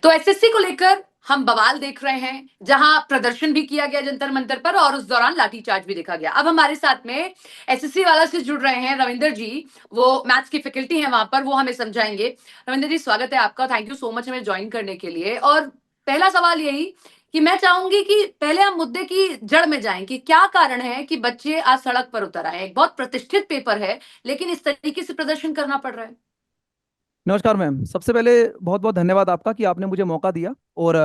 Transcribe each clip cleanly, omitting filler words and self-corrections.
तो एसएससी को लेकर हम बवाल देख रहे हैं, जहां प्रदर्शन भी किया गया जंतर मंतर पर और उस दौरान लाठीचार्ज भी देखा गया। अब हमारे साथ में एसएससी वाला से जुड़ रहे हैं रविंदर जी, वो मैथ्स की फैकल्टी हैं वहां पर, वो हमें समझाएंगे। रविंदर जी, स्वागत है आपका, थैंक यू सो मच हमें ज्वाइन करने के लिए। और पहला सवाल यही कि मैं चाहूंगी कि पहले हम मुद्दे की जड़ में जाएं कि क्या कारण है कि बच्चे आज सड़क पर उतर आए। एक बहुत प्रतिष्ठित पेपर है, लेकिन इस तरीके से प्रदर्शन करना पड़ रहा है। नमस्कार मैम। सबसे पहले बहुत बहुत धन्यवाद आपका कि आपने मुझे मौका दिया। और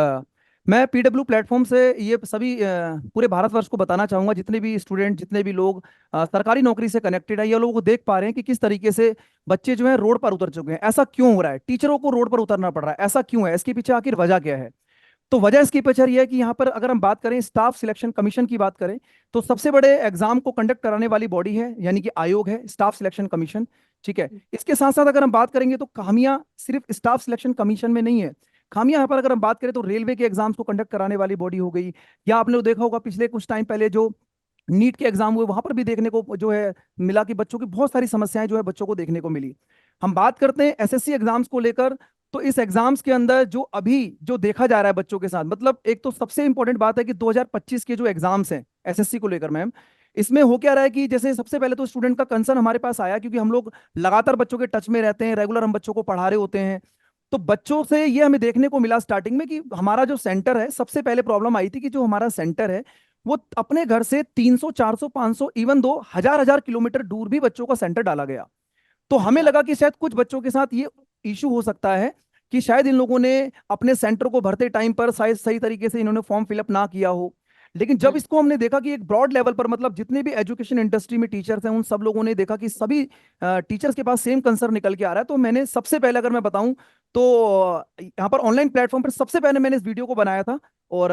मैं पीडब्ल्यू प्लेटफॉर्म से ये सभी पूरे भारतवर्ष को बताना चाहूँगा, जितने भी स्टूडेंट, जितने भी लोग सरकारी नौकरी से कनेक्टेड है, ये लोग देख पा रहे हैं कि किस तरीके से बच्चे जो हैं रोड पर उतर चुके हैं। ऐसा क्यों हो रहा है? टीचरों को रोड पर उतरना पड़ रहा है, ऐसा क्यों है? इसके पीछे आखिर वजह क्या है? तो वजह इसकी पीछे ये है कि यहाँ पर अगर हम बात करें स्टाफ सिलेक्शन कमीशन की बात करें, तो सबसे बड़े एग्जाम को कंडक्ट कराने वाली बॉडी है, यानी कि आयोग है, स्टाफ सिलेक्शन कमीशन। ठीक है। इसके साथ साथ अगर हम बात करेंगे तो खामियां सिर्फ स्टाफ सिलेक्शन कमीशन में नहीं है। खामियां यहाँ पर अगर हम बात करें तो रेलवे के एग्जाम्स को कंडक्ट कराने वाली बॉडी हो गई, या आपने देखा होगा पिछले कुछ टाइम पहले जो नीट के एग्जाम हुए, वहां पर भी देखने को जो है मिला कि बच्चों की बहुत सारी समस्याएं जो है बच्चों को देखने को मिली। हम बात करते हैं एसएससी एग्जाम्स को लेकर, तो इस एग्जाम्स के अंदर जो अभी जो देखा जा रहा है बच्चों के साथ, मतलब एक तो सबसे इंपॉर्टेंट बात है कि 2025 के जो एग्जाम्स हैं एसएससी को लेकर मैम, इसमें हो क्या रहा है कि जैसे सबसे पहले तो स्टूडेंट का कंसर्न हमारे पास आया, क्योंकि हम लोग लगातार बच्चों के टच में रहते हैं, रेगुलर हम बच्चों को पढ़ा रहे होते हैं। तो बच्चों से ये हमें देखने को मिला स्टार्टिंग में कि हमारा जो सेंटर है, सबसे पहले प्रॉब्लम आई थी कि जो हमारा सेंटर है वो अपने घर से 300 400 500 इवन 2 हजार किलोमीटर दूर भी बच्चों का सेंटर डाला गया। तो हमें अच्छा। लगा कि शायद कुछ बच्चों के साथ ये इशू हो सकता है कि शायद इन लोगों ने अपने सेंटर को भरते टाइम पर शायद सही तरीके से इन्होंने फॉर्म फिलअप ना किया हो। लेकिन जब इसको हमने देखा कि एक ब्रॉड लेवल पर, मतलब जितने भी एजुकेशन इंडस्ट्री में टीचर्स हैं, उन सब लोगों ने देखा कि सभी टीचर्स के पास सेम कंसर्न निकल के आ रहा है, तो मैंने सबसे पहले अगर मैं बताऊं तो यहाँ पर ऑनलाइन प्लेटफॉर्म पर सबसे पहले मैंने इस वीडियो को बनाया था। और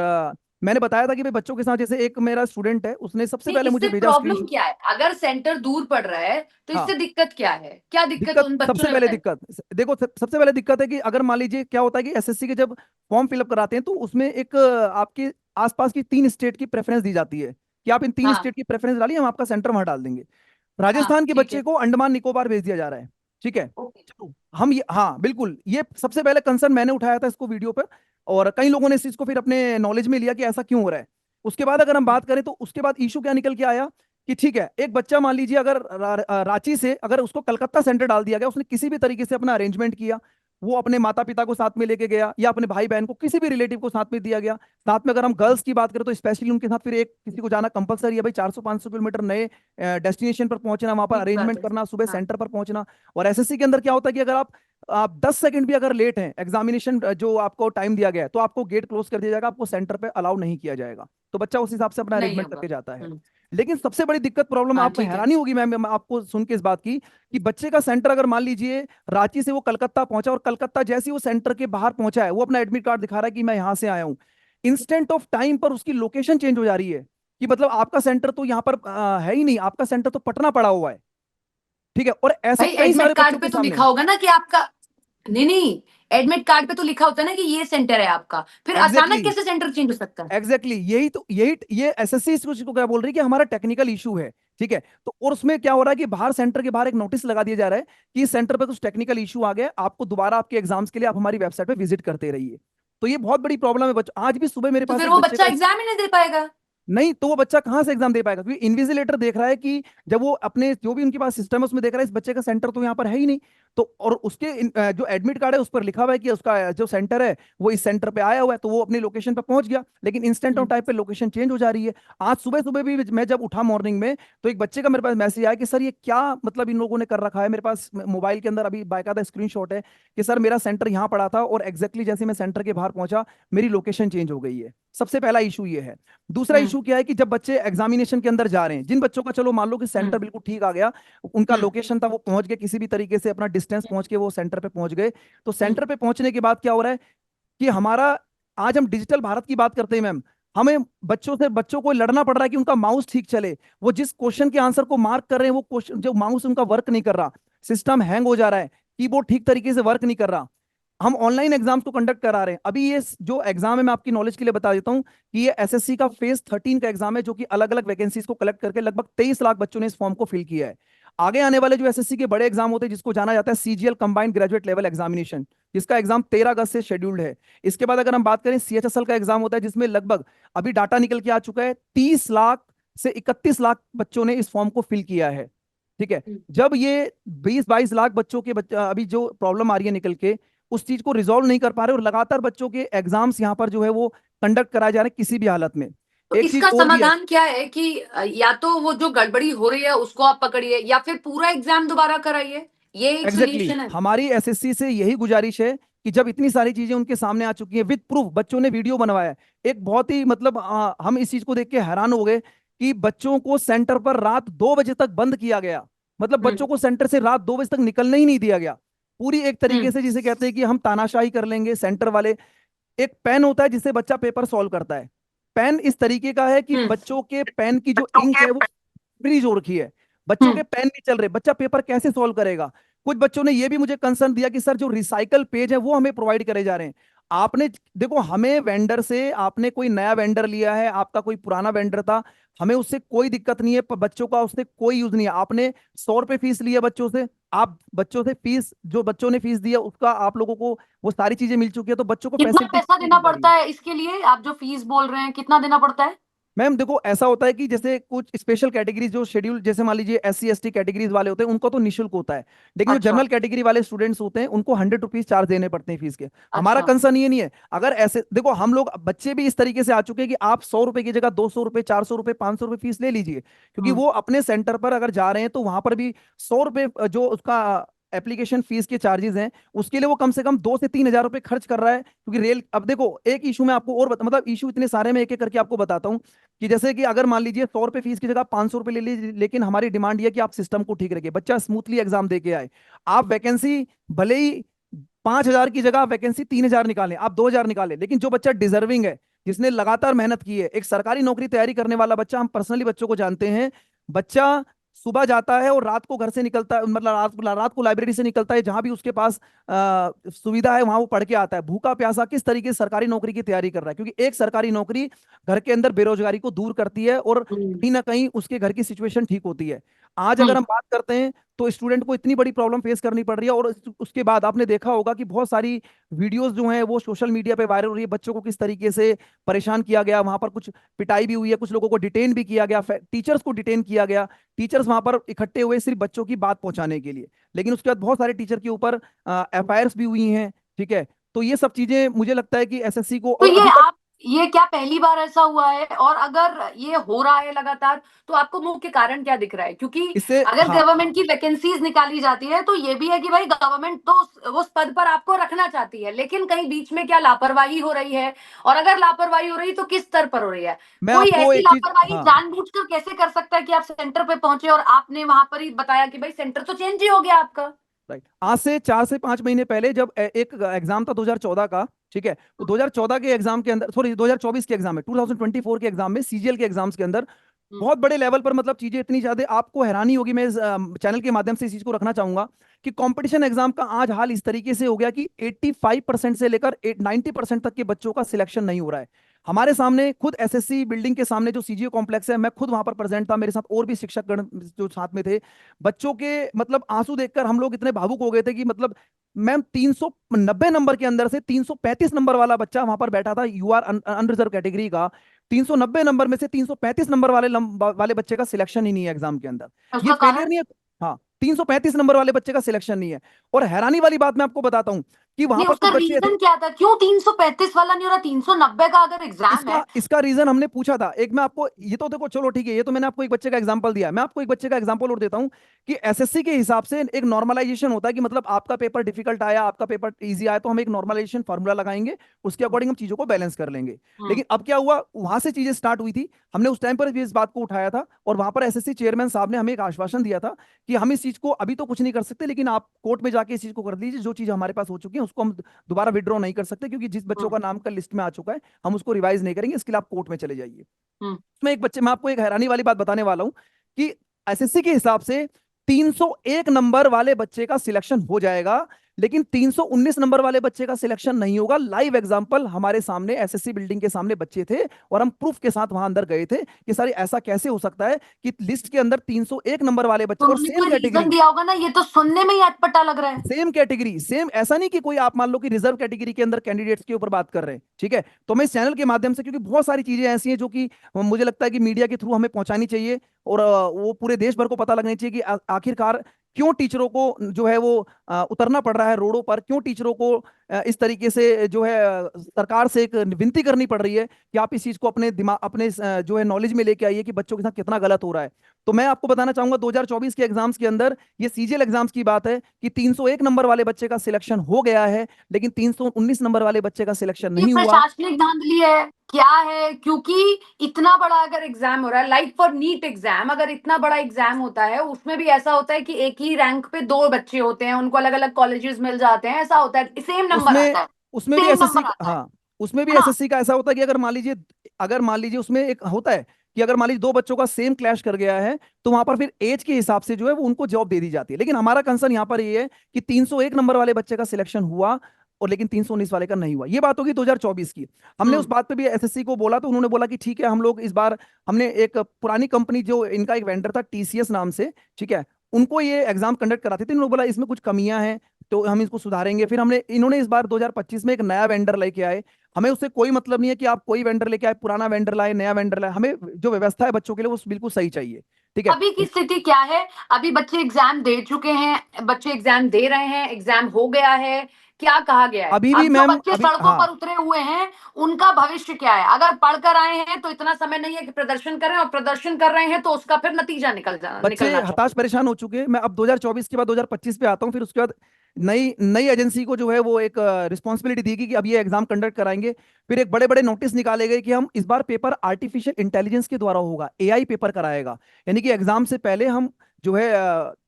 मैंने बताया था कि भाई बच्चों के साथ, जैसे एक मेरा स्टूडेंट है, उसने सबसे नहीं, पहले मुझे इससे भेजा प्रॉब्लम स्क्रीन। क्या है? अगर सेंटर दूर पड़ रहा है तो हाँ। इससे दिक्कत क्या है? क्या दिक्कत दिक्कत, उन बच्चों सबसे ने पहले बताई? दिक्कत, देखो सबसे पहले दिक्कत है कि अगर मान लीजिए क्या होता है कि एसएससी के जब फॉर्म फिलअप कराते हैं तो उसमें एक आपके आसपास की 3 स्टेट की प्रेफरेंस दी जाती है कि आप इन 3 स्टेट हाँ, की प्रेफरेंस डालिए, हम आपका सेंटर वहां डाल देंगे। हाँ, राजस्थान के ठीक है। बच्चे को अंडमान निकोबार भेज दिया जा रहा है। ठीक है। ओके। चलो, हम ये, हाँ बिल्कुल, ये सबसे पहले कंसर्न मैंने उठाया था इसको वीडियो पर, और कई लोगों ने इस चीज को फिर अपने नॉलेज में लिया कि ऐसा क्यों हो रहा है। उसके बाद अगर हम बात करें तो उसके बाद इशू क्या निकल के आया कि ठीक है, एक बच्चा मान लीजिए अगर रांची से अगर उसको कलकत्ता सेंटर डाल दिया गया, उसने किसी भी तरीके से अपना अरेंजमेंट किया, वो अपने माता पिता को साथ में लेके गया या अपने भाई बहन को, किसी भी रिलेटिव को साथ में दिया गया। साथ में अगर हम गर्ल्स की बात करें तो स्पेशली उनके साथ फिर एक किसी को जाना कंपलसरी है भाई, 400 500 किलोमीटर नए डेस्टिनेशन पर पहुंचना, वहां पर ठीक बात अरेंजमेंट है। करना, सुबह हाँ। सेंटर पर पहुंचना। और एसएससी के अंदर क्या होता है कि अगर आप 10 सेकंड भी अगर लेट हैं एग्जामिनेशन जो आपको टाइम दिया गया है, तो आपको गेट क्लोज कर दिया जाएगा, आपको सेंटर पे अलाउ नहीं किया जाएगा। तो बच्चा उस हिसाब से अपना नहीं अरेंजमेंट होगा। करके जाता है। लेकिन सबसे बड़ी दिक्कत, प्रॉब्लम, हाँ, आपको ठीक है। हैरानी होगी मैम आपको सुन के इस बात की, कि बच्चे का सेंटर अगर मान लीजिए रांची से वो कलकत्ता पहुंचा, और कलकत्ता जैसे ही वो सेंटर के बाहर पहुंचा है, वो अपना एडमिट कार्ड दिखा रहा है कि मैं यहां से आया हूं, इंस्टेंट ऑफ टाइम पर उसकी लोकेशन चेंज हो जा रही है कि मतलब आपका सेंटर तो यहाँ पर है ही नहीं, आपका सेंटर तो पटना पड़ा हुआ है। ठीक है। और ऐसा भाई, कई एडमिट सारे बच्चों कार्ड पे के तो सामने। लिखा होगा ना कि आपका। नहीं, नहीं, एडमिट कार्ड पे तो लिखा होता है ना कि ये सेंटर है आपका, फिर एग्जैक्टली अचानक कैसे सेंटर चेंज हो सकता है? एग्जैक्टली यही तो, यही ये एसएससी इसको क्या बोल रही है कि हमारा टेक्निकल इशू है। ठीक है। तो और उसमें क्या हो रहा है कि बाहर, सेंटर के बाहर एक नोटिस लगा दिया जा रहा है कि इस सेंटर पे कुछ टेक्निकल इशू आ गया, आपको दोबारा आपके एग्जाम्स के लिए आप हमारी वेबसाइट पे विजिट करते रहिए। तो ये बहुत बड़ी प्रॉब्लम है बच्चों। आज भी सुबह मेरे तो पास फिर एक वो बच्चे बच्चा का, एग्जाम ही नहीं दे पाएगा। नहीं तो वो बच्चा कहां से एग्जाम दे पाएगा, क्योंकि इन्विजिलेटर देख रहा है कि जब वो अपने जो भी उनके पास सिस्टम है उसमें देख रहा है इस बच्चे का सेंटर तो यहाँ पर है ही नहीं। तो और उसके जो एडमिट कार्ड है उस पर लिखा हुआ है कि उसका जो सेंटर है वो इस सेंटर पे आया हुआ है, तो वो अपनी लोकेशन पे पहुंच गया, लेकिन इंस्टेंट ऑफ हम्म। टाइम पे लोकेशन चेंज हो जा रही है। आज सुबह सुबह भी मैं जब उठा मॉर्निंग में, तो एक बच्चे का मेरे पास मैसेज आया कि सर ये क्या मतलब इन लोगों ने कर रखा है। मेरे पास मोबाइल के अंदर अभी बाकायदा स्क्रीनशॉट है कि सर मेरा सेंटर यहाँ पड़ा था और एग्जैक्टली जैसे मैं सेंटर के बाहर पहुंचा मेरी लोकेशन चेंज हो गई है। सबसे पहला इशू ये है। दूसरा हम्म। इशू क्या है कि जब बच्चे एग्जामिनेशन के अंदर जा रहे हैं, जिन बच्चों का चलो मान लो कि सेंटर हम्म। बिल्कुल ठीक आ गया, उनका हम्म। लोकेशन था, वो पहुंच गए किसी भी तरीके से, अपना डिस्टेंस पहुंच के वो सेंटर पे पहुंच गए। तो हम्म। सेंटर पे पहुंचने के बाद क्या हो रहा है कि हमारा, आज हम डिजिटल भारत की बात करते हैं मैम, हमें बच्चों को लड़ना पड़ रहा है कि उनका माउस ठीक चले। वो जिस क्वेश्चन के आंसर को मार्क कर रहे हैं, वो क्वेश्चन जो माउस उनका वर्क नहीं कर रहा, सिस्टम हैंग हो जा रहा है, कीबोर्ड ठीक तरीके से वर्क नहीं कर रहा। हम ऑनलाइन एग्जाम्स को कंडक्ट करा रहे हैं। अभी ये जो एग्जाम है, मैं आपकी नॉलेज के लिए बता देता हूँ कि ये एसएससी का फेज 13 का एग्जाम है, जो कि अलग अलग वैकेंसीज को कलेक्ट करके लगभग 23 लाख बच्चों ने इस फॉर्म को फिल किया है। आगे आने वाले जो एसएससी के बड़े एग्जाम होते हैं, जिसको जाना जाता है CGL combined graduate level examination, जिसका एग्जाम 13 अगस्त से शेड्यूल्ड है। इसके बाद अगर हम बात करें CHSL का एग्जाम होता है, जिसमें लगभग अभी डाटा निकल के आ चुका है 30 लाख से 31 लाख बच्चों ने इस फॉर्म को फिल किया है। ठीक है। जब ये 20-22 लाख बच्चों के अभी जो प्रॉब्लम आ रही है निकल के, उस चीज को रिजॉल्व नहीं कर पा रहे और लगातार बच्चों के एग्जाम्स यहाँ पर जो है वो कंडक्ट कराए जा रहे हैं किसी भी हालत में। तो एक चीज इसका और भी है। समाधान क्या है कि या तो वो जो गड़बड़ी हो रही है उसको आप पकड़िए या फिर पूरा एग्जाम दोबारा कराइए, ये एक एग्जैक्टली सोल्यूशन है। हमारी SSC से यही गुजारिश है कि जब इतनी सारी चीजें उनके सामने आ चुकी हैं, विद प्रूफ बच्चों ने वीडियो बनवाया है। एक बहुत ही मतलब हम इस चीज को देख के हैरान हो गए कि बच्चों को सेंटर पर रात 2 बजे तक बंद किया गया। मतलब बच्चों को सेंटर से रात 2 बजे तक निकलने ही नहीं दिया गया। पूरी एक तरीके से जिसे कहते हैं कि हम तानाशाही कर लेंगे सेंटर वाले। एक पेन होता है जिससे बच्चा पेपर सॉल्व करता है। पेन इस तरीके का है कि बच्चों के पेन की जो इंक है वो फ्रीज हो रखी है। बच्चों के पेन नहीं चल रहे, बच्चा पेपर कैसे सॉल्व करेगा। कुछ बच्चों ने ये भी मुझे कंसर्न दिया कि सर जो रिसाइकल पेज है वो हमें प्रोवाइड करे जा रहे हैं। आपने देखो, हमें वेंडर से, आपने कोई नया वेंडर लिया है, आपका कोई पुराना वेंडर था, हमें उससे कोई दिक्कत नहीं है, पर बच्चों का उससे कोई यूज नहीं है। आपने 100 रुपए फीस लिया बच्चों से, आप बच्चों से फीस, जो बच्चों ने फीस दिया उसका आप लोगों को वो सारी चीजें मिल चुकी है, तो बच्चों को कितना फैसिलिटी पैसा क्यों देना दी जा रही पड़ता है। है इसके लिए? आप जो फीस बोल रहे हैं कितना देना पड़ता है? मैम देखो, ऐसा होता है कि जैसे कुछ स्पेशल कैटेगरीज जो शेड्यूल, जैसे मान लीजिए SC ST कैटेगरीज वाले होते हैं, उनको तो निःशुल्क होता है। लेकिन जो अच्छा। जनरल कैटेगरी वाले स्टूडेंट्स होते हैं उनको 100 रुपीज चार्ज देने पड़ते हैं फीस के। हमारा अच्छा। कंसर्न ये नहीं है। अगर ऐसे देखो, हम लोग बच्चे भी इस तरीके से आ चुके हैं कि आप 100 रुपए की जगह 200 रुपए, 400 रुपए, 500 रुपए फीस ले लीजिए, क्योंकि वो अपने सेंटर पर अगर जा रहे हैं तो वहां पर भी 100 रुपए जो उसका एप्लीकेशन फीस के चार्जेस हैं, उसके लिए वो कम से कम 2 से 3 हजार रुपए खर्च कर रहा है। क्योंकि रेल, अब देखो एक इशू में आपको और मतलब इशू इतने सारे में एक एक करके आपको बताता हूँ कि जैसे कि अगर मान लीजिए 100 रुपए फीस की जगह 500 रुपए ले लीजिए, लेकिन हमारी डिमांड ये है कि आप सिस्टम को ठीक रखिए, बच्चा स्मूथली एग्जाम दे के आए। आप वैकेंसी भले ही 5 हजार की जगह वैकेंसी 3 हजार निकालें, आप 2 हजार निकालें, लेकिन जो बच्चा डिजर्विंग है, जिसने लगातार मेहनत की है, एक सरकारी नौकरी तैयारी करने वाला बच्चा, हम पर्सनली बच्चों को जानते हैं, बच्चा सुबह जाता है और रात को घर से निकलता है, मतलब रात को लाइब्रेरी से निकलता है, जहां भी उसके पास सुविधा है वहां वो पढ़ के आता है, भूखा प्यासा किस तरीके से सरकारी नौकरी की तैयारी कर रहा है। क्योंकि एक सरकारी नौकरी घर के अंदर बेरोजगारी को दूर करती है और कहीं ना कहीं उसके घर की सिचुएशन ठीक होती है। आज अगर हम बात करते हैं तो स्टूडेंट को इतनी बड़ी प्रॉब्लम फेस करनी पड़ रही है, और उसके बाद आपने देखा होगा कि बहुत सारी वीडियोस जो हैं वो सोशल मीडिया पे वायरल हो रही है, बच्चों को किस तरीके से परेशान किया गया, वहां पर कुछ पिटाई भी हुई है, कुछ लोगों को डिटेन भी किया गया, टीचर्स को डिटेन किया गया। टीचर्स वहां पर इकट्ठे हुए सिर्फ बच्चों की बात पहुंचाने के लिए, लेकिन उसके बाद बहुत सारे टीचर के ऊपर FIRs भी हुई हैं। ठीक है। तो ये सब चीजें मुझे लगता है कि SSC को, तो और अभी तक ये क्या पहली बार ऐसा हुआ है? और अगर ये हो रहा है लगातार तो आपको मुख्य कारण क्या दिख रहा है? क्योंकि इससे, अगर हाँ, गवर्नमेंट की वैकेंसीज निकाली जाती है तो ये भी है कि भाई गवर्नमेंट तो उस पद पर आपको रखना चाहती है, लेकिन कहीं बीच में क्या लापरवाही हो रही है? और अगर लापरवाही हो रही है तो किस स्तर पर हो रही है? मैं कोई आपको ऐसी एक चीज, लापरवाही हाँ, जानबूझकर कैसे कर सकता है कि आप सेंटर पे पहुंचे और आपने वहां पर ही बताया कि भाई सेंटर तो चेंज ही हो गया आपका? राइट, आज से 4 से 5 महीने पहले जब एक एग्जाम था 2014 का, ठीक है, तो 2014 के एग्जाम के अंदर, सॉरी 2024 के एग्जाम में, 2024 के एग्जाम में, CGL के एग्जाम्स के अंदर बहुत बड़े लेवल पर मतलब चीजें इतनी ज्यादा आपको हैरानी होगी। मैं इस चैनल के माध्यम से इस चीज को रखना चाहूंगा कि कंपटीशन एग्जाम का आज हाल इस तरीके से हो गया कि 85% से लेकर 90% तक के बच्चों का सिलेक्शन नहीं हो रहा है। हमारे सामने खुद SSC बिल्डिंग के सामने जो CGO कॉम्प्लेक्स है, मैं खुद वहां पर प्रेजेंट था, मेरे साथ और भी शिक्षक गण जो साथ में थे। बच्चों के मतलब आंसू देखकर हम लोग इतने भावुक हो गए थे कि मतलब मैम 390 नंबर के अंदर से 335 नंबर वाला बच्चा वहां पर बैठा था, UR अनरिजर्व कैटेगरी का। 390 नंबर में से 335 नंबर वाले बच्चे का सिलेक्शन ही नहीं है एग्जाम के अंदर। ये उसका फेलियर कारण? नहीं है। हाँ, 335 नंबर वाले बच्चे का सिलेक्शन नहीं है। और हैरानी वाली बात मैं आपको बताता हूँ कि वहां नहीं, पर उसका कुछ बच्चे थे। रीजन क्या था? क्यों 335 वाला नहीं हो रहा? 390 का अगर एग्जाम इसका है। इसका रीजन हमने पूछा था। एक मैं आपको, ये तो देखो चलो ठीक है, ये तो मैंने आपको एक बच्चे का एग्जांपल दिया, मैं आपको एक बच्चे का एग्जांपल और देता हूं कि SSC के हिसाब से एक नॉर्मलाइजेशन होता है कि मतलब आपका पेपर डिफिकल्ट आया, आपका पेपर इजी आया, तो हम एक नॉर्मलाइजेशन फार्मूला लगाएंगे, उसके अकॉर्डिंग हम चीजों को बैलेंस कर लेंगे। लेकिन अब क्या हुआ, वहां से चीजें स्टार्ट हुई थी, हमने उस टाइम पर भी इस बात को उठाया था, और वहां पर SSC चेयरमैन साहब ने हमें एक आश्वासन दिया था कि हम इस चीज को अभी तो कुछ नहीं कर सकते, लेकिन आप कोर्ट में जाके इस चीज को कर लीजिए, जो चीज हमारे पास हो चुकी है उसको हम दोबारा विड्रॉ नहीं कर सकते, क्योंकि जिस बच्चों का नाम का लिस्ट में आ चुका है हम उसको रिवाइज नहीं करेंगे, इसके लिए आप कोर्ट में चले जाइए। इसमें एक बच्चे, मैं आपको एक हैरानी वाली बात बताने वाला हूं कि SSC के हिसाब से 301 नंबर वाले बच्चे का सिलेक्शन हो जाएगा, लेकिन 319 नंबर वाले बच्चे का सिलेक्शन नहीं होगा। लाइव एग्जांपल हमारे सामने एसएससी बिल्डिंग के सामने बच्चे थे और हम प्रूफ के साथ वहां अंदर गए थे कि सर ऐसा कैसे हो सकता है कि लिस्ट के अंदर 301 नंबर वाले तो बच्चे और उन्होंने सेम कोई रीजन कैटेगरी, दिया होगा ना, ये तो सुनने में ही अटपटा लग रहा है। सेम कैटेगरी सेम, ऐसा नहीं कि कोई आप मान लो कि रिजर्व कैटेगरी के अंदर कैंडिडेट्स के ऊपर बात कर रहे हैं, ठीक है। तो मैं इस चैनल के माध्यम से, क्योंकि बहुत सारी चीजें ऐसी हैं जो कि मुझे लगता है कि मीडिया के थ्रू हमें पहुंचानी चाहिए और वो पूरे देश भर को पता लगना चाहिए कि आखिरकार क्यों टीचरों को जो है वो उतरना पड़ रहा है रोडों पर, क्यों टीचरों को इस तरीके से जो है सरकार से एक विनती करनी पड़ रही है कि आप इस चीज को अपने दिमाग, अपने जो है नॉलेज में लेके आइए कि बच्चों के साथ कितना गलत हो रहा है। तो मैं आपको बताना चाहूंगा 2024 के एग्जाम्स के अंदर ये सीजीएल एग्जाम्स की बात है कि 301 नंबर वाले बच्चे का सिलेक्शन हो गया है, लेकिन 319 नंबर वाले बच्चे का सिलेक्शन ये नहीं हुआ। प्रशासनिक धांधली है, क्या है? क्योंकि इतना बड़ा अगर एग्जाम हो रहा है, लाइक फॉर नीट एग्जाम, अगर इतना बड़ा एग्जाम होता है, उसमें भी ऐसा होता है कि एक ही रैंक पे दो बच्चे होते हैं, उनको अलग अलग कॉलेजेस मिल जाते हैं, ऐसा होता है, सेम नंबर उसमें आता है, उसमें भी सेम एसएससी नंबर का, आता है हाँ, उसमें भी है ना? एसएससी का ऐसा होता है कि अगर मान लीजिए उसमें एक होता है कि अगर मान लीजिए दो बच्चों का सेम क्लैश कर गया है, तो वहां पर फिर एज के हिसाब से जो है वो उनको जॉब दे दी जाती है। लेकिन हमारा कंसर्न यहाँ पर ये है कि 301 नंबर वाले बच्चे का सिलेक्शन हुआ और लेकिन 319 वाले का नहीं हुआ। ये बात होगी 2024 की। हमने उस हम्म। बात पे भी एसएससी को बोला, तो उन्होंने बोला कि ठीक है, हम लोग इस बार, हमने एक पुरानी कंपनी जो इनका एक वेंडर था टीसीएस नाम से, ठीक है, उनको ये एग्जाम कंडक्ट कराते थे। इन्होंने बोला इसमें कुछ कमियां हैं तो हम इसको सुधारेंगे। फिर हमने इन्होंने इस बार 2025 में एक नया वेंडर लेके आए। हमें उससे कोई मतलब नहीं है कि आप कोई वेंडर लेके आए, पुराना वेंडर लाए, नया वेंडर लाए, हमें जो व्यवस्था है बच्चों के लिए वो बिल्कुल सही चाहिए, ठीक है। अभी की स्थिति क्या है? अभी बच्चे एग्जाम दे चुके हैं, बच्चे एग्जाम दे रहे हैं, एग्जाम हो गया है, क्या कहा गया है? अभी भी अब जो मैम, बच्चे अभी सड़कों हाँ, पर उतरे हुए हैं, उनका भविष्य क्या है? अगर पढ़कर आए हैं तो इतना समय नहीं है कि प्रदर्शन करें, और प्रदर्शन कर रहे हैं तो उसका फिर नतीजा बच्चे निकलना हताश चाहिए। परेशान हो चुके हैं। मैं अब 2024 के बाद 2025 पे आता हूँ, फिर उसके बाद नई नई एजेंसी को जो है वो एक रिस्पॉन्सिबिलिटी दी गई कि अब ये एग्जाम कंडक्ट कराएंगे। फिर एक बड़े बड़े नोटिस निकाले गए कि हम इस बार पेपर आर्टिफिशियल इंटेलिजेंस के द्वारा होगा, एआई पेपर कराएगा। यानी कि एग्जाम से पहले हम जो है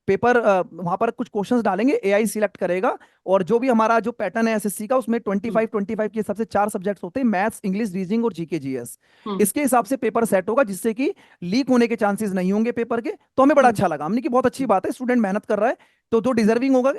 पेपर वहां पर कुछ क्वेश्चंस डालेंगे, एआई सिलेक्ट करेगा, और जो भी हमारा जो पैटर्न है एसएससी का, उसमें हम्म। 25 के हिसाब से चार सब्जेक्ट्स होते हैं, मैथ्स, इंग्लिश, रीजनिंग और जीके जीएस। हम्म। इसके हिसाब से पेपर सेट होगा, जिससे कि लीक होने के चांसेस नहीं होंगे पेपर के। तो हमें बड़ा हम्म। अच्छा लगा, हमने कि बहुत अच्छी बात है, स्टूडेंट मेहनत कर रहा है, तो जो डिजर्विंग होगा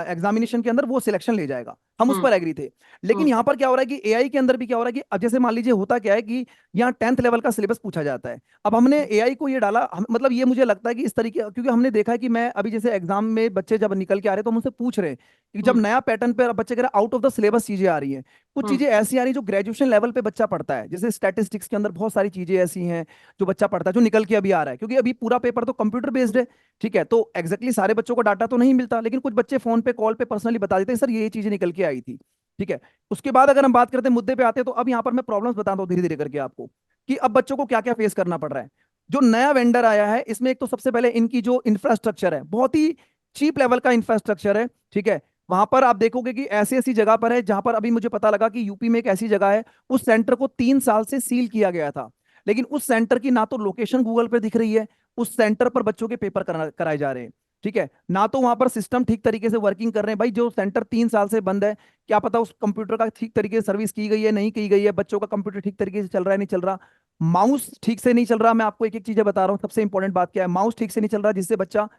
एग्जामिनेशन के अंदर वो सिलेक्शन ले जाएगा। हम उस हम्म। पर एग्री थे। लेकिन हम्म। यहाँ पर क्या हो रहा है कि एआई के अंदर भी क्या हो रहा है कि अब जैसे मान लीजिए होता क्या है कि यहाँ 10th लेवल का सिलेबस पूछा जाता है। अब हमने एआई को ये डाला, मतलब ये मुझे लगता है कि इस तरीके, क्योंकि हमने देखा है कि मैं अभी जैसे एग्जाम में बच्चे जब निकल के आ रहे हैं तो मुझसे पूछ रहे हैं कि जब हम्म। नया पैटर्न पे बच्चे कह रहे हैं आउट ऑफ द सिलेबस चीजें आ रही हैं, कुछ हम्म। चीजें ऐसी आ रही हैं जो ग्रेजुएशन लेवल पे बच्चा पढ़ता है, जैसे स्टैटिस्टिक्स के अंदर बहुत सारी चीजें ऐसी हैं जो बच्चा पढ़ता है, जो निकल के अभी आ रहा है, क्योंकि अभी पूरा पेपर तो कंप्यूटर बेस्ड है, ठीक है। तो एग्जैक्टली सारे बच्चों को डाटा तो नहीं मिलता, लेकिन कुछ बच्चे फोन पे कॉल पे पर्सनली बता देते हैं सर ये चीजें निकल के आई थी, ठीक है। उसके बाद अगर हम बात करते हैं, मुद्दे पे आते हैं, तो अब यहाँ पर मैं प्रॉब्लम्स बताता हूँ धीरे धीरे करके आपको कि अब बच्चों को क्या क्या फेस करना पड़ रहा है। जो नया वेंडर आया है इसमें एक तो सबसे पहले इनकी जो इंफ्रास्ट्रक्चर है बहुत ही चीप लेवल का इंफ्रास्ट्रक्चर है, ठीक है। वहां पर आप देखोगे कि ऐसी ऐसी जगह पर है जहां पर अभी मुझे पता लगा कि यूपी में एक ऐसी जगह है, उस सेंटर को 3 साल से सील किया गया था, लेकिन उस सेंटर की ना तो लोकेशन गूगल पे दिख रही है, उस सेंटर पर बच्चों के पेपर कराए जा रहे हैं, ठीक है, ना तो वहां पर सिस्टम ठीक तरीके से वर्किंग कर रहे हैं। भाई जो सेंटर 3 साल से बंद है, क्या पता उस कंप्यूटर का ठीक तरीके से सर्विस की गई है नहीं की गई है, बच्चों का कंप्यूटर ठीक तरीके से चल रहा है नहीं चल रहा, माउस ठीक से नहीं चल रहा। मैं आपको एक एक चीजें बता रहा हूँ, सबसे इंपॉर्टेंट बात क्या है, माउस ठीक से नहीं चल रहा जिससे बच्चा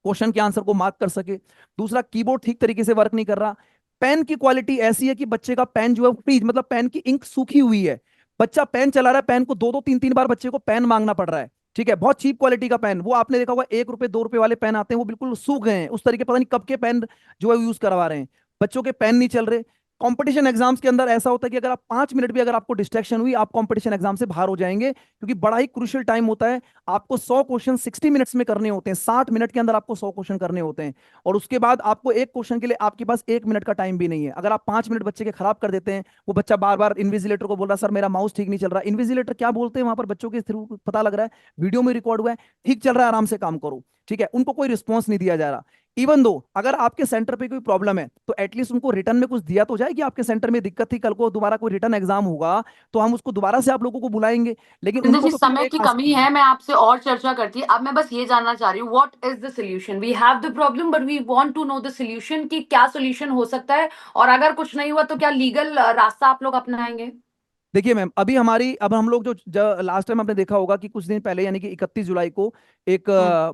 क्वेश्चन के आंसर को मार्क कर सके। दूसरा, कीबोर्ड ठीक तरीके से वर्क नहीं कर रहा। पेन की क्वालिटी ऐसी है कि बच्चे का पेन जो है फ्रीज, मतलब पेन की इंक सूखी हुई है, बच्चा पेन चला रहा है, पेन को दो दो तीन तीन बार बच्चे को पेन मांगना पड़ रहा है, ठीक है। बहुत चीप क्वालिटी का पेन, वो आपने देखा होगा 1 रुपए 2 रुपए वाले पेन आते हैं, वो बिल्कुल सूख गए हैं, उस तरीके पता नहीं कब के पेन जो है यूज करवा रहे हैं, बच्चों के पेन नहीं चल रहे। कंपटीशन एग्जाम्स के अंदर ऐसा होता है कि अगर आप 5 मिनट भी अगर आपको डिस्ट्रैक्शन हुई, आप कंपटीशन एग्जाम से बाहर हो जाएंगे, क्योंकि बड़ा ही क्रूशियल टाइम होता है। आपको 100 क्वेश्चन 60 मिनट्स में करने होते हैं, 60 मिनट के अंदर आपको 100 क्वेश्चन करने होते हैं, और उसके बाद आपको एक क्वेश्चन के लिए आपके पास 1 मिनट का टाइम भी नहीं है। अगर आप 5 मिनट बच्चे के खराब कर देते हैं, वो बच्चा बार बार इन्विजिलेटर को बोल रहा है सर मेरा माउस ठीक नहीं चल रहा, इन्विजिलेटर क्या बोलते हैं वहां पर बच्चों के थ्रू पता लग रहा है, वीडियो में रिकॉर्ड हुआ है, ठीक चल रहा है आराम से काम करो, ठीक है, उनको कोई रिस्पॉन्स नहीं दिया जा रहा। इवन दो अगर आपके सेंटर पे कोई प्रॉब्लम है तो एटलीस्ट उनको रिटर्न में कुछ दिया तो जाए कि आपके सेंटर में दिक्कत थी, कल को दोबारा कोई रिटर्न एग्जाम होगा तो हम उसको दोबारा से आप लोगों को बुलाएंगे, लेकिन जिंदर उनको जी, तो सिर्फ समय एक की कमी है, मैं आपसे और चर्चा करती। अब मैं बस ये जानना चाह रही हूँ, what is the solution? We have the problem but we want to know the solution, कि क्या सोल्यूशन हो सकता है, और अगर कुछ नहीं हुआ तो क्या लीगल रास्ता आप लोग अपनाएंगे? देखिए मैम, अभी हमारी अब हम लोग जो लास्ट टाइम आपने देखा होगा कि कुछ दिन पहले यानी कि 31 जुलाई को एक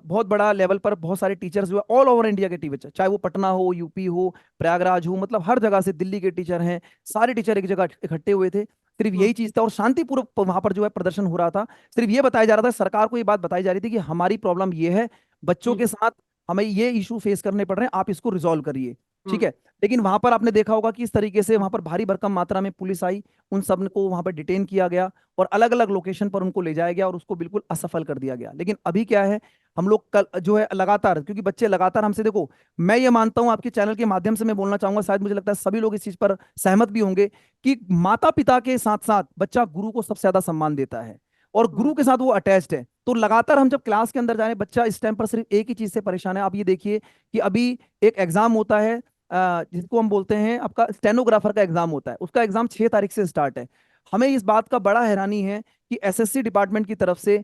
बहुत बड़ा लेवल पर बहुत सारे टीचर्स जो है ऑल ओवर इंडिया के टीचर, चाहे वो पटना हो, यूपी हो, प्रयागराज हो, मतलब हर जगह से, दिल्ली के टीचर हैं, सारे टीचर एक जगह इकट्ठे हुए थे। सिर्फ यही चीज था और शांतिपूर्वक वहां पर जो है प्रदर्शन हो रहा था। सिर्फ ये बताया जा रहा था, सरकार को ये बात बताई जा रही थी कि हमारी प्रॉब्लम ये है, बच्चों के साथ हमें ये इशू फेस करने पड़ रहे हैं, आप इसको रिजॉल्व करिए। ठीक है। लेकिन वहां पर आपने देखा होगा कि इस तरीके से वहां पर भारी भरकम मात्रा में पुलिस आई, उन सब को वहां पर डिटेन किया गया और अलग अलग लोकेशन पर उनको ले जाया गया और उसको बिल्कुल असफल कर दिया गया। लेकिन अभी क्या है, हम लोग कल जो है लगातार, क्योंकि बच्चे लगातार हमसे, देखो मैं ये मानता हूं, आपके चैनल के माध्यम से मैं बोलना चाहूंगा, शायद मुझे लगता है सभी लोग इस चीज पर सहमत भी होंगे कि माता पिता के साथ साथ बच्चा गुरु को सबसे ज्यादा सम्मान देता है और गुरु के साथ वो अटैच्ड है। तो लगातार हम जब क्लास के अंदर जा रहे हैं, बच्चा इस टाइम पर सिर्फ एक ही चीज से परेशान है। आप ये देखिए कि अभी एक एग्जाम होता है, जिसको हम बोलते हैं, आपका स्टेनोग्राफर का एग्जाम होता है, उसका एग्जाम 6 तारीख से स्टार्ट है। हमें इस बात का बड़ा हैरानी है कि एसएससी डिपार्टमेंट की तरफ से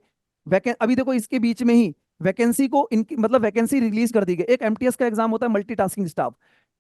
अभी देखो इसके बीच में ही वैकेंसी को इनकी मतलब वैकेंसी रिलीज कर दी गई। एक एमटीएस का एग्जाम होता है, मल्टीटास्किंग स्टाफ,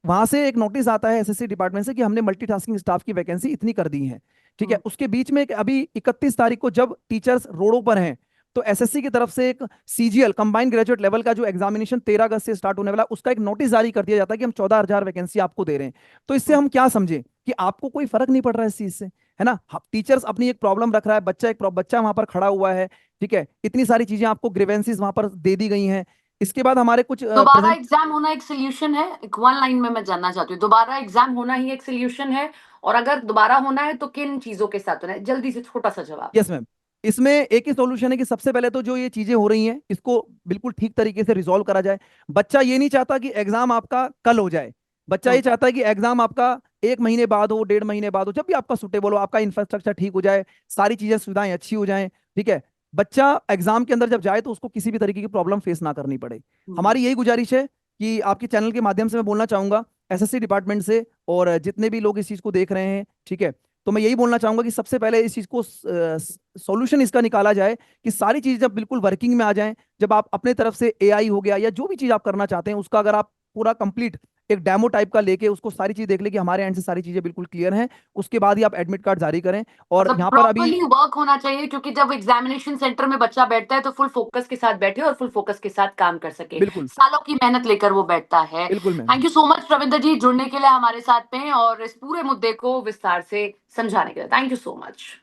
वहां से एक नोटिस आता है एसएससी डिपार्टमेंट से कि हमने मल्टीटास्किंग स्टाफ की वैकेंसी इतनी कर दी है। ठीक है। उसके बीच में अभी 31 तारीख को जब टीचर्स रोडों पर हैं, तो एसएससी की तरफ से एक सीजीएल कंबाइंड ग्रेजुएट लेवल का जो एग्जामिनेशन 13 अगस्त से स्टार्ट होने वाला, उसका एक नोटिस जारी कर दिया जाता है कि हम 14,000 वैकेंसी आपको दे रहे हैं। तो इससे हम क्या समझे कि आपको कोई फर्क नहीं पड़ रहा है इस चीज से, है ना। टीचर्स अपनी एक प्रॉब्लम रख रहा है, बच्चा वहां पर खड़ा हुआ है। ठीक है। इतनी सारी चीजें आपको ग्रीवेंसीज वहां पर दे दी गई हैं। इसके बाद हमारे कुछ दोबारा प्रेजेंट। एग्जाम होना एक सोल्यूशन है? एक वन लाइन में मैं जानना चाहती हूँ, दोबारा एग्जाम होना ही एक सोल्यूशन है? और अगर दोबारा होना है तो किन चीजों के साथ होना है? जल्दी से छोटा सा जवाब। यस मैम, इसमें एक ही सॉल्यूशन है कि सबसे पहले तो जो ये चीजें हो रही हैं इसको बिल्कुल ठीक तरीके से रिजॉल्व करा जाए। बच्चा ये नहीं चाहता कि एग्जाम आपका कल हो जाए, बच्चा ये चाहता है कि एग्जाम आपका 1 महीने बाद हो, 1.5 महीने बाद हो, जब भी आपका सुटेबल हो, आपका इंफ्रास्ट्रक्चर ठीक हो जाए, सारी चीजें सुविधाएं अच्छी हो जाएं। ठीक है। बच्चा एग्जाम के अंदर जब जाए तो उसको किसी भी तरीके की प्रॉब्लम फेस ना करनी पड़े। हमारी यही गुजारिश है कि आपके चैनल के माध्यम से मैं बोलना चाहूंगा एसएससी डिपार्टमेंट से और जितने भी लोग इस चीज को देख रहे हैं, ठीक है, तो मैं यही बोलना चाहूंगा कि सबसे पहले इस चीज को सॉल्यूशन इसका निकाला जाए कि सारी चीजें जब बिल्कुल वर्किंग में आ जाएं, जब आप अपने तरफ से एआई हो गया या जो भी चीज आप करना चाहते हैं उसका अगर आप पूरा कंप्लीट एक डेमो टाइप का लेके उसको सारी चीज देख ले कि हमारे एंड से सारी चीजें बिल्कुल क्लियर हैं, उसके बाद ही आप एडमिट कार्ड जारी करें। और मतलब यहाँ पर अभी प्रॉपरली वर्क होना चाहिए, क्योंकि जब एग्जामिनेशन सेंटर में बच्चा बैठता है तो फुल फोकस के साथ बैठे और फुल फोकस के साथ काम कर सके। बिल्कुल सालों की मेहनत लेकर वो बैठता है। बिल्कुल ma'am. Thank you so much Ravinder ji, जुड़ने के लिए हमारे साथ में और इस पूरे मुद्दे को विस्तार से समझाने के लिए। Thank you so much.